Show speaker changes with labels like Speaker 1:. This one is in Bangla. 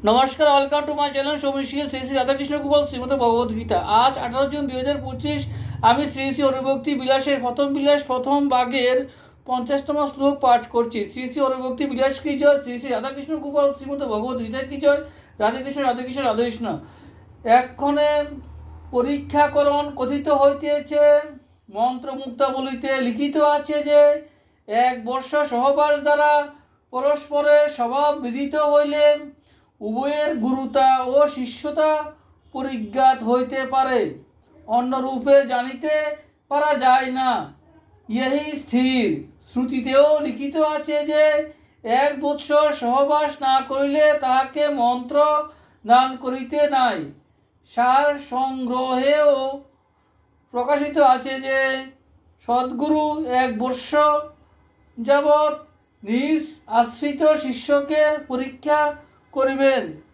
Speaker 1: নমস্কার, welcome to my channel Soumishil Shri Shri Radhakrishna Gopal Shrimad Bhagavad Gita. আজ 18 জুন 2025 আমি শ্রী শ্রী অরিভক্তি বিলাসের প্রথম বিলাস প্রথম ভাগের 50তম শ্লোক পাঠ করছি। শ্রী শ্রী অরিভক্তি বিলাস কি জয়, শ্রী শ্রী রাধাকৃষ্ণ গোপাল শ্রীমদ ভগবদ গীতা কি জয়, রাধাকৃষ্ণ রাধাকৃষ্ণ রাধাকৃষ্ণ। এক্ষণে পরীক্ষাকরণ কথিত হইতেছে, মন্ত্রমুক্তা বলিতে লিখিত আছে যে 1 বর্ষ সহবাস দ্বারা পরস্পরের স্বভাব বিদিত হইলে উভয়ের গুরুতা ও শিষ্যতা পরিজ্ঞাত হইতে পারে, অন্যরূপে জানিতে পারা যায় না, ইহাই স্থির। শ্রুতিতেও লিখিত আছে যে 1 বৎসর সহবাস না করিলে তাহাকে মন্ত্র দান করিতে নাই। সার সংগ্রহেও প্রকাশিত আছে যে সদ্গুরু 1 বর্ষ যাবৎ নিজ আশ্রিত শিষ্যকে পরীক্ষা করিবেন।